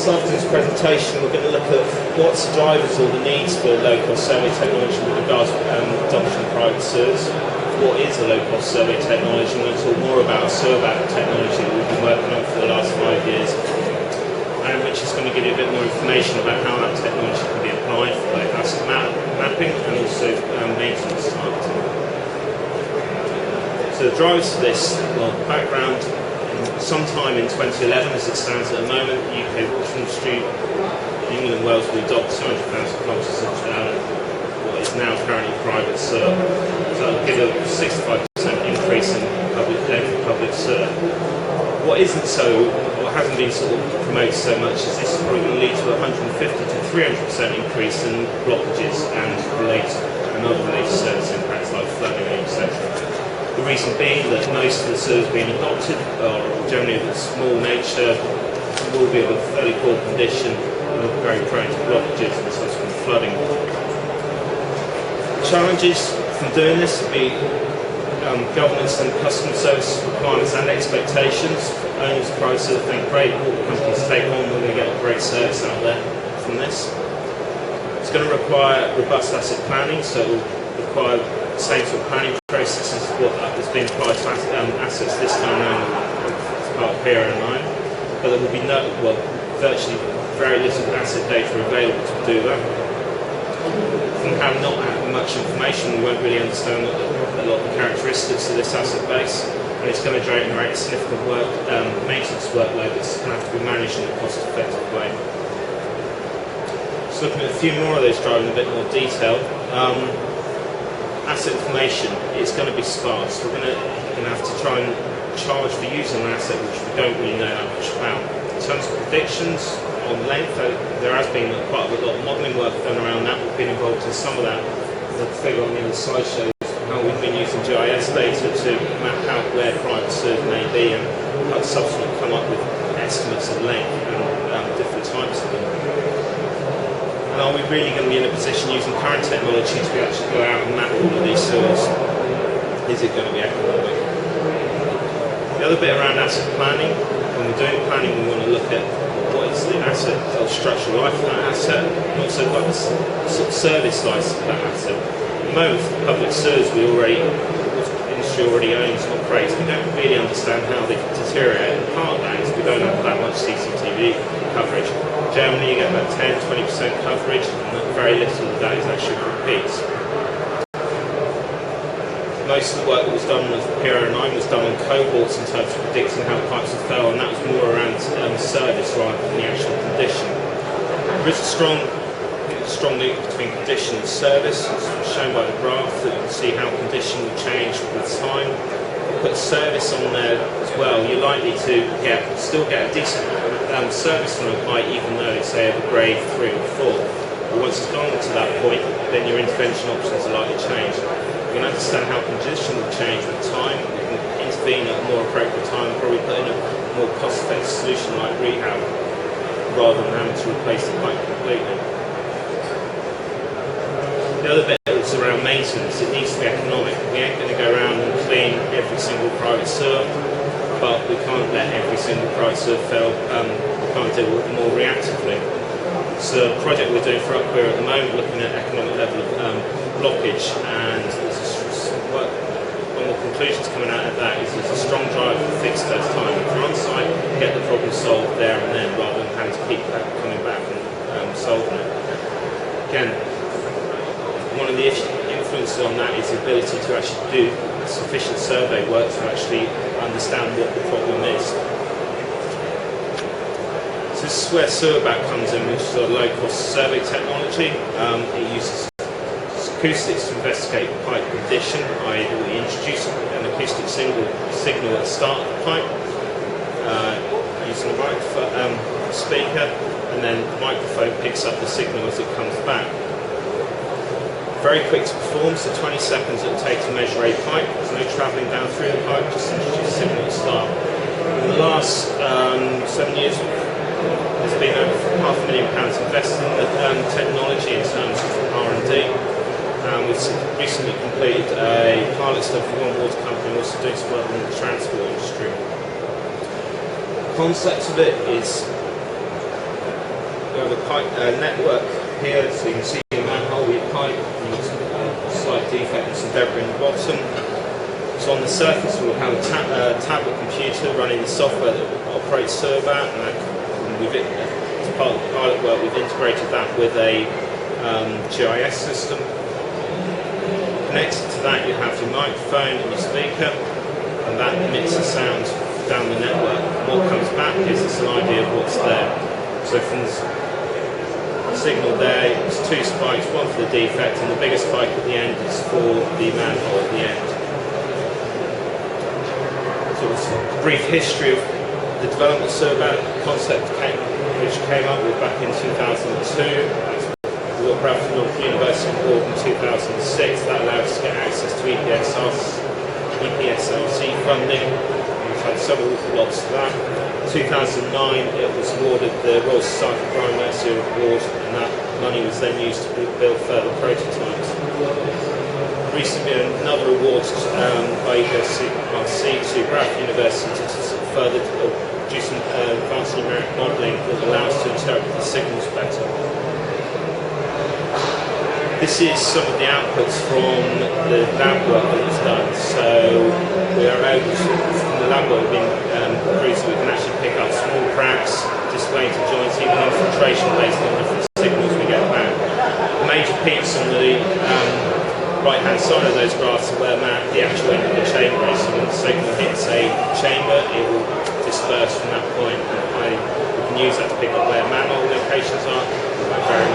this afternoon's presentation, we're going to look at what's the drivers or the needs for low-cost survey technology with regards to adoption of private sewers. What is a low-cost survey technology? We're going to talk more about a survey technology that we've been working on for the last 5 years, and which is going to give you a bit more information about how that technology can be applied for both asset mapping and also maintenance targeting. So the drivers for this, well, background. Sometime in 2011, as it stands at the moment, the UK water industry, England and Wales will adopt 200,000 kilometres of what is now currently private sewer. So that will give a 65% increase in public sewer. What isn't so, or hasn't been sort of promoted so much, is this is probably going to lead to a 150 to 300% increase in blockages and other related service impacts like flooding, etc. The reason being that most of the sewers being adopted are generally of a small nature, will be of a fairly poor condition, and are very prone to blockages and subsequent flooding. Challenges from doing this would be governance and customer service requirements and expectations. Owners of private sewer think great, water companies take on, we're going to get a great service out there from this. It's going to require robust asset planning, so it will require the same sort of planning process as what has been applied to assets this time around as part of PRN9, but there will be virtually very little asset data available to do that. From having not had much information, we won't really understand a lot of the characteristics of this asset base, and it's going to generate a significant maintenance workload that's going to have to be managed in a cost-effective way. Just looking at a few more of those drivers in a bit more detail. Asset information, it's going to be sparse. We're going to have to try and charge for using an asset which we don't really know that much about. In terms of predictions on length, there has been quite a lot of modelling work done around that. We've been involved in some of that. The figure on the other side shows how we've been using GIS data to map out where private sewers may be and how subsequently come up with estimates of length and different types of them. And are we really going to be in a position using current technology to actually go out and map all of these sewers? Is it going to be economic? The other bit around asset planning, when we're doing planning, we want to look at what is the asset structural life of that asset, and also what the sort of service life of that asset. At the moment, for public sewers, the industry already owns and operates. We don't really understand how they deteriorate, and part of that is we don't have that much CCTV coverage. Generally, you get about 10-20% coverage, and very little of that is actually repeats. Most of the work that was done with PRN9 was done on cohorts in terms of predicting how pipes would fail, and that was more around service rather than the actual condition. There is a strong link between condition and service, as shown by the graph, that you can see how condition will change with time. Put service on there as well, you're likely to still get a decent service from a pipe, even though it's say of a grade 3 or 4. But once it's gone to that point, then your intervention options are likely to change. You can understand how condition will change with time. You can intervene at a more appropriate time and probably put in a more cost-effective solution like rehab, rather than having to replace the pipe completely. The other bit is around maintenance. It needs to be economic. We ain't going to go around and clean every single private sewer, but we can't let every single private sewer fail. We can't do it more reactively. So a project we're doing for Upwear at the moment, looking at economic level of blockage, and one of the conclusions coming out of that is there's a strong drive for fixed first time. If you're on site, get the problem solved there and then, rather than having to keep coming back and solving it. Again, one of the influences on that is the ability to actually do sufficient survey work to actually understand what the problem is. So this is where SewerBAC comes in, which is a low-cost survey technology. It uses acoustics to investigate pipe condition, i.e. we introduce an acoustic signal at the start of the pipe using a microphone speaker, and then the microphone picks up the signal as it comes back. Very quick to perform, so 20 seconds it will take to measure a pipe. There's no travelling down through the pipe, just introduce a signal at the start. In the last 7 years, there's been over £500,000 invested in the technology in terms of R&D. We've recently completed a pilot study for one water company, also doing some work in the transport industry. The concept of it is We have a pipe network here, so you can see the manhole with pipe, and you can slight defect and some debris in the bottom. So on the surface we'll have a tablet computer running the software that operates Servat, and as part of the pilot work we've integrated that with a GIS system. Connected to that you have your microphone and your speaker, and that emits the sound down the network. What comes back gives us an idea of what's there. So from the signal there, it's two spikes, one for the defect, and the biggest spike at the end is for the manhole at the end. Sort of brief history of the development of Servat concept which came up with back in 2002. We got Bradford North University on board in 2006. That allowed us to get access to EPSOC funding. We've had several lots of that. In 2009 it was awarded the Royal Society of Brian Mercier Award, and that money was then used to build further prototypes. Recently another award by EPSOC to Bradford University to further do some advanced numeric modelling that allows us to interpret the signals better. This is some of the outputs from the lab work that was done. So we are able to, from the lab work, we can actually pick up small cracks, displaced joints, even infiltration based on different signals we get back. The major peaks on the right-hand side of those graphs are where the actual end of the chamber is. So when the signal hits a chamber, it will disperse from that point. We can use that to pick up where manhole locations are, where very